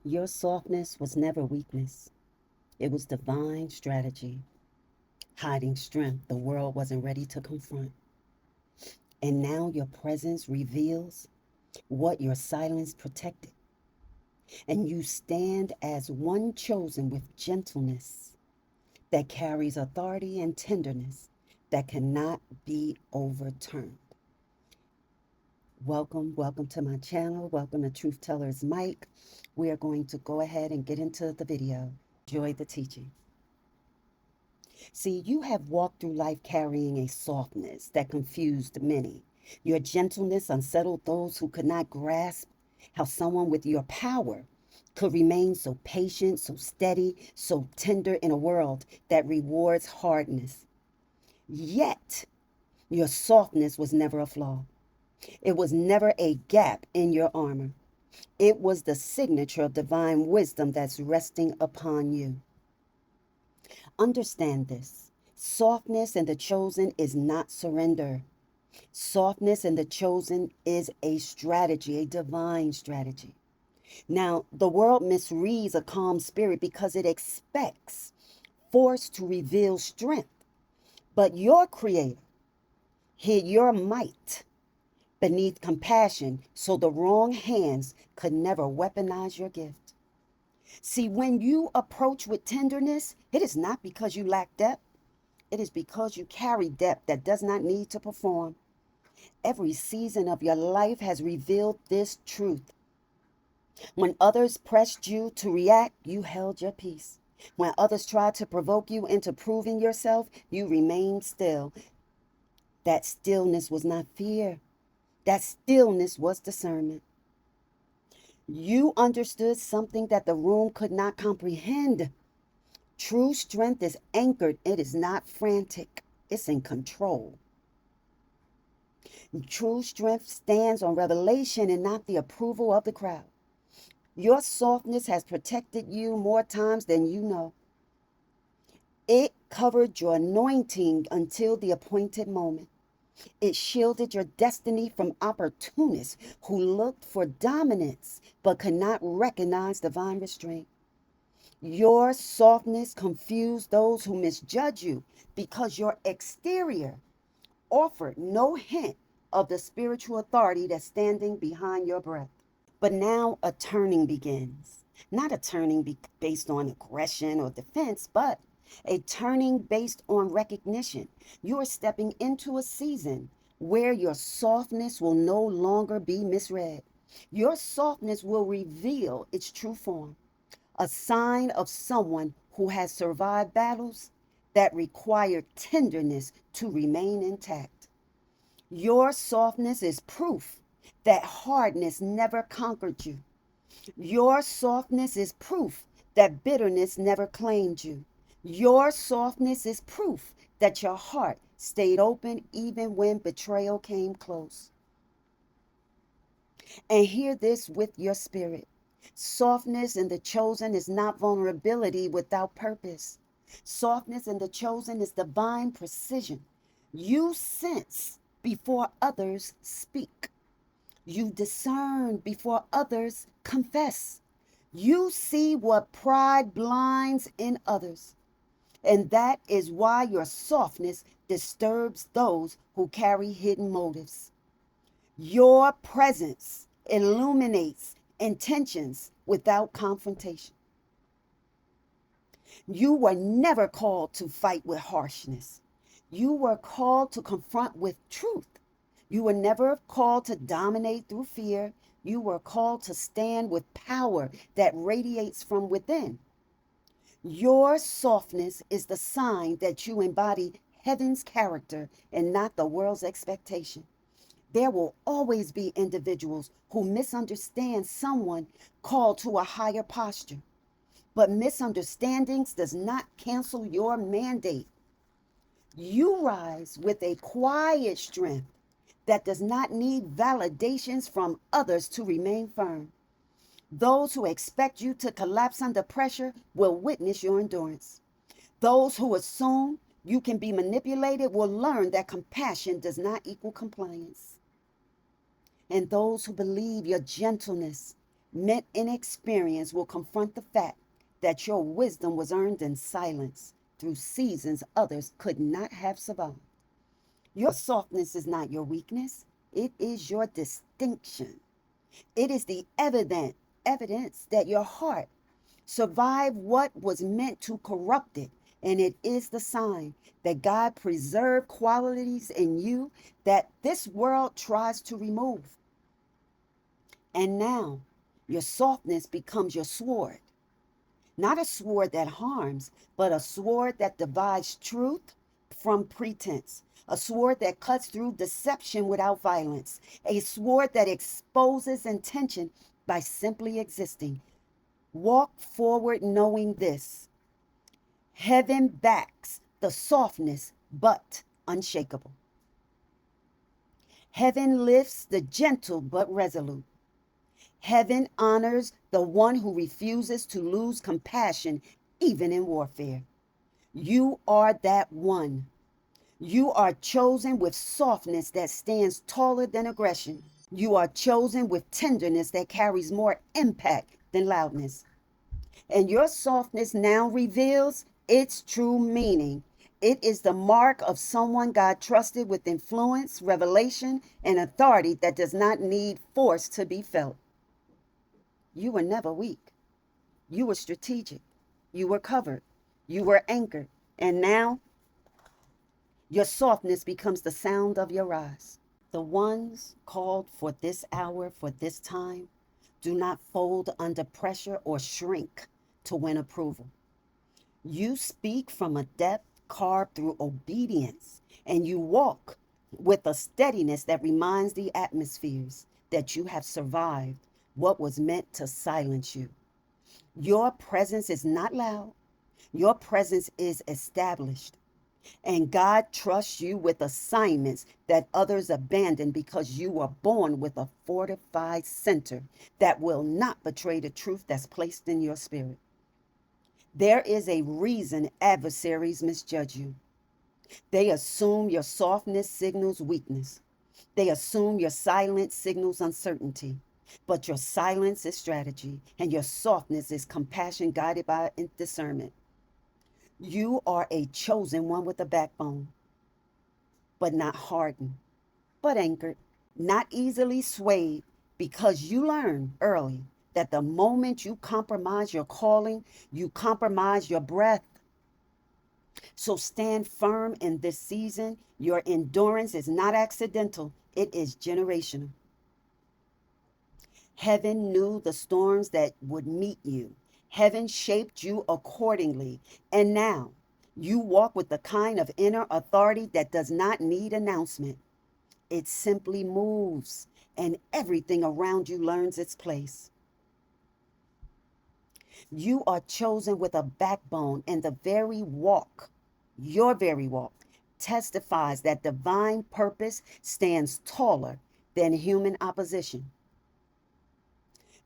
Your softness was never weakness. It was divine strategy, hiding strength the world wasn't ready to confront. And now your presence reveals what your silence protected. And you stand as one chosen with gentleness that carries authority and tenderness that cannot be overturned. Welcome to my channel. Welcome to Truth Tellers Mike. We are going to go ahead and get into the video. Enjoy the teaching. See, you have walked through life carrying a softness that confused many. Your gentleness unsettled those who could not grasp how someone with your power could remain so patient, so steady, so tender in a world that rewards hardness. Yet, your softness was never a flaw. It was never a gap in your armor. It was the signature of divine wisdom that's resting upon you. Understand this. Softness in the chosen is not surrender. Softness in the chosen is a strategy, a divine strategy. Now, the world misreads a calm spirit because it expects force to reveal strength. But your creator hid your might beneath compassion so the wrong hands could never weaponize your gift. See, when you approach with tenderness, it is not because you lack depth. It is because you carry depth that does not need to perform. Every season of your life has revealed this truth. When others pressed you to react, you held your peace. When others tried to provoke you into proving yourself, you remained still. That stillness was not fear. That stillness was discernment. You understood something that the room could not comprehend. True strength is anchored. It is not frantic. It's in control. True strength stands on revelation and not the approval of the crowd. Your softness has protected you more times than you know. It covered your anointing until the appointed moment. It shielded your destiny from opportunists who looked for dominance but could not recognize divine restraint. Your softness confused those who misjudge you because your exterior offered no hint of the spiritual authority that's standing behind your breath. But now a turning begins. Not a turning based on aggression or defense, but a turning based on recognition. You are stepping into a season where your softness will no longer be misread. Your softness will reveal its true form, a sign of someone who has survived battles that require tenderness to remain intact. Your softness is proof that hardness never conquered you. Your softness is proof that bitterness never claimed you. Your softness is proof that your heart stayed open even when betrayal came close. And hear this with your spirit. Softness in the chosen is not vulnerability without purpose. Softness in the chosen is divine precision. You sense before others speak. You discern before others confess. You see what pride blinds in others. And that is why your softness disturbs those who carry hidden motives. Your presence illuminates intentions without confrontation. You were never called to fight with harshness. You were called to confront with truth. You were never called to dominate through fear. You were called to stand with power that radiates from within. Your softness is the sign that you embody heaven's character and not the world's expectation. There will always be individuals who misunderstand someone called to a higher posture. But misunderstandings does not cancel your mandate. You rise with a quiet strength that does not need validations from others to remain firm. Those who expect you to collapse under pressure will witness your endurance. Those who assume you can be manipulated will learn that compassion does not equal compliance. And those who believe your gentleness meant inexperience will confront the fact that your wisdom was earned in silence through seasons others could not have survived. Your softness is not your weakness, it is your distinction. It is the evidence that your heart survived what was meant to corrupt it. And it is the sign that God preserved qualities in you that this world tries to remove. And now your softness becomes your sword. Not a sword that harms, but a sword that divides truth from pretense. A sword that cuts through deception without violence. A sword that exposes intention by simply existing. Walk forward knowing this. Heaven backs the softness, but unshakable. Heaven lifts the gentle, but resolute. Heaven honors the one who refuses to lose compassion, even in warfare. You are that one. You are chosen with softness that stands taller than aggression. You are chosen with tenderness that carries more impact than loudness. And your softness now reveals its true meaning. It is the mark of someone God trusted with influence, revelation, and authority that does not need force to be felt. You were never weak. You were strategic. You were covered. You were anchored. And now your softness becomes the sound of your rise. The ones called for this hour, for this time, do not fold under pressure or shrink to win approval. You speak from a depth carved through obedience, and you walk with a steadiness that reminds the atmospheres that you have survived what was meant to silence you. Your presence is not loud, your presence is established. And God trusts you with assignments that others abandon because you were born with a fortified center that will not betray the truth that's placed in your spirit. There is a reason adversaries misjudge you. They assume your softness signals weakness. They assume your silence signals uncertainty. But your silence is strategy, and your softness is compassion guided by discernment. You are a chosen one with a backbone, but not hardened, but anchored, not easily swayed, because you learn early that the moment you compromise your calling, you compromise your breath. So stand firm in this season. Your endurance is not accidental, it is generational. Heaven knew the storms that would meet you. Heaven shaped you accordingly. And now you walk with the kind of inner authority that does not need announcement. It simply moves, and everything around you learns its place. You are chosen with a backbone, and the very walk, your very walk, testifies that divine purpose stands taller than human opposition.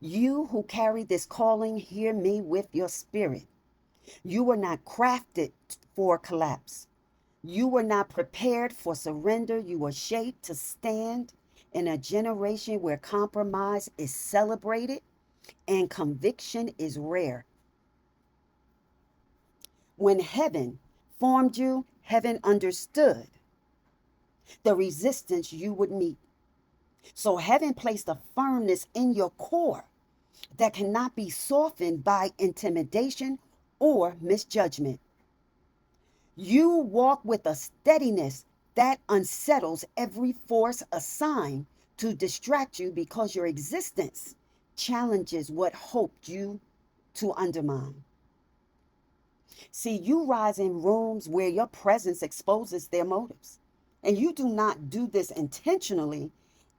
You who carry this calling, hear me with your spirit. You were not crafted for collapse. You were not prepared for surrender. You were shaped to stand in a generation where compromise is celebrated and conviction is rare. When heaven formed you, heaven understood the resistance you would meet. So heaven placed a firmness in your core that cannot be softened by intimidation or misjudgment. You walk with a steadiness that unsettles every force assigned to distract you because your existence challenges what hoped you to undermine. See, you rise in rooms where your presence exposes their motives. And you do not do this intentionally.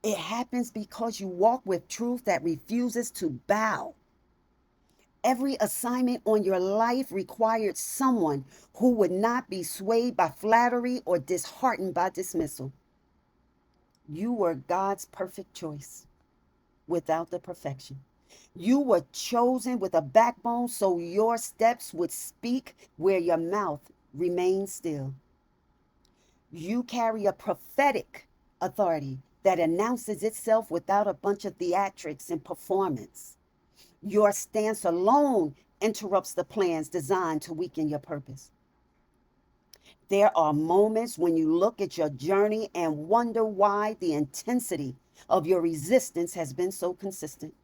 It happens because you walk with truth that refuses to bow. Every assignment on your life required someone who would not be swayed by flattery or disheartened by dismissal. You were God's perfect choice without the perfection. You were chosen with a backbone so your steps would speak where your mouth remains still. You carry a prophetic authority that announces itself without a bunch of theatrics and performance. Your stance alone interrupts the plans designed to weaken your purpose. There are moments when you look at your journey and wonder why the intensity of your resistance has been so consistent.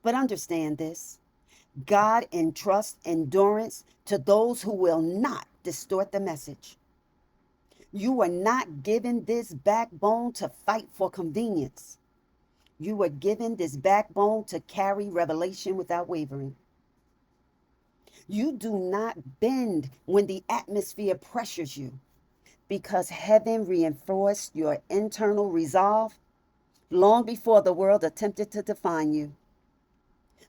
But understand this: God entrusts endurance to those who will not distort the message. You are not given this backbone to fight for convenience. You were given this backbone to carry revelation without wavering. You do not bend when the atmosphere pressures you, because heaven reinforced your internal resolve long before the world attempted to define you.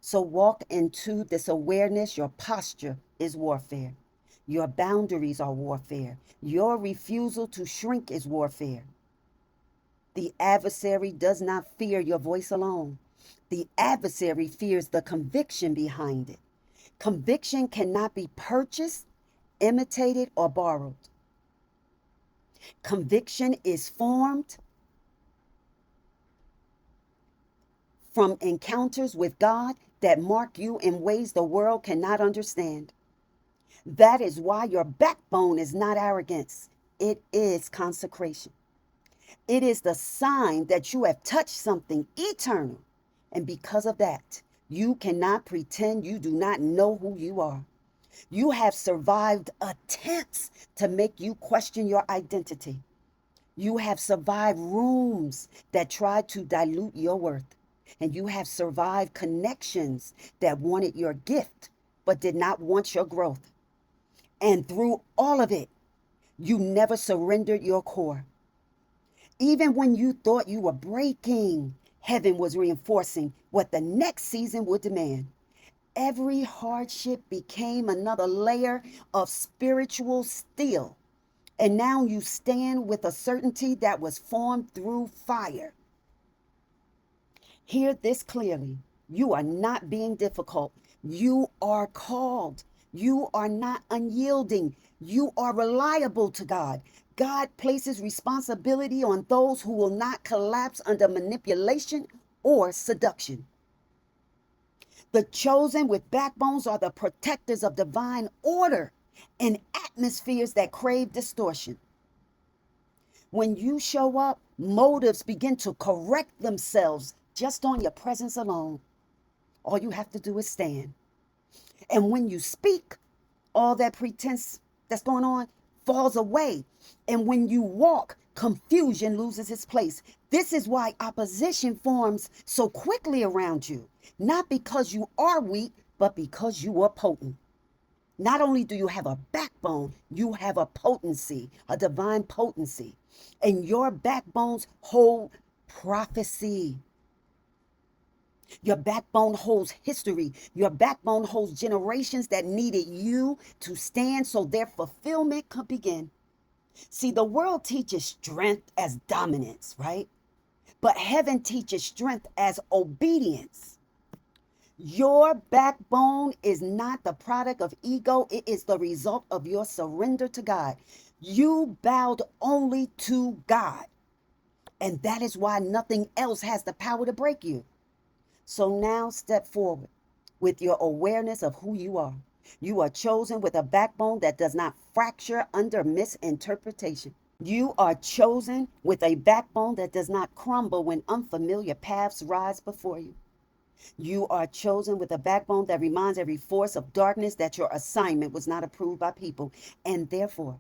So walk into this awareness. Your posture is warfare. Your boundaries are warfare. Your refusal to shrink is warfare. The adversary does not fear your voice alone. The adversary fears the conviction behind it. Conviction cannot be purchased, imitated, or borrowed. Conviction is formed from encounters with God that mark you in ways the world cannot understand. That is why your backbone is not arrogance, it is consecration. It is the sign that you have touched something eternal. And because of that, you cannot pretend you do not know who you are. You have survived attempts to make you question your identity. You have survived rooms that tried to dilute your worth. And you have survived connections that wanted your gift but did not want your growth. And through all of it, you never surrendered your core. Even when you thought you were breaking, heaven was reinforcing what the next season would demand. Every hardship became another layer of spiritual steel. And now you stand with a certainty that was formed through fire. Hear this clearly. You are not being difficult. You are called. You are not unyielding. You are reliable to God. God places responsibility on those who will not collapse under manipulation or seduction. The chosen with backbones are the protectors of divine order in atmospheres that crave distortion. When you show up, motives begin to correct themselves just on your presence alone. All you have to do is stand. And when you speak, all that pretense that's going on falls away. And when you walk, confusion loses its place. This is why opposition forms so quickly around you. Not because you are weak, but because you are potent. Not only do you have a backbone, you have a potency, a divine potency. And your backbones hold prophecy. Your backbone holds history. Your backbone holds generations that needed you to stand so their fulfillment could begin. See, the world teaches strength as dominance, right? But heaven teaches strength as obedience. Your backbone is not the product of ego, it is the result of your surrender to God. You bowed only to God. And that is why nothing else has the power to break you. So now step forward with your awareness of who you are. You are chosen with a backbone that does not fracture under misinterpretation. You are chosen with a backbone that does not crumble when unfamiliar paths rise before you. You are chosen with a backbone that reminds every force of darkness that your assignment was not approved by people and therefore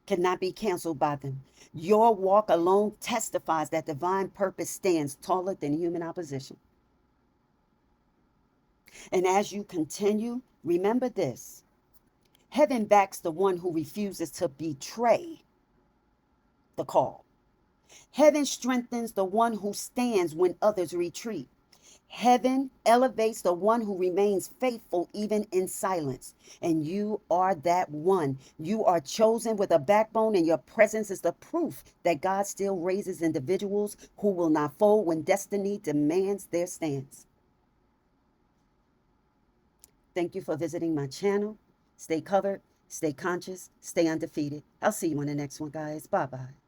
cannot be canceled by them. Your walk alone testifies that divine purpose stands taller than human opposition. And as you continue, remember this: heaven backs the one who refuses to betray the call. Heaven strengthens the one who stands when others retreat. Heaven elevates the one who remains faithful even in silence. And you are that one. You are chosen with a backbone, and your presence is the proof that God still raises individuals who will not fold when destiny demands their stance. Thank you for visiting my channel. Stay covered, stay conscious, stay undefeated. I'll see you on the next one, guys. Bye-bye.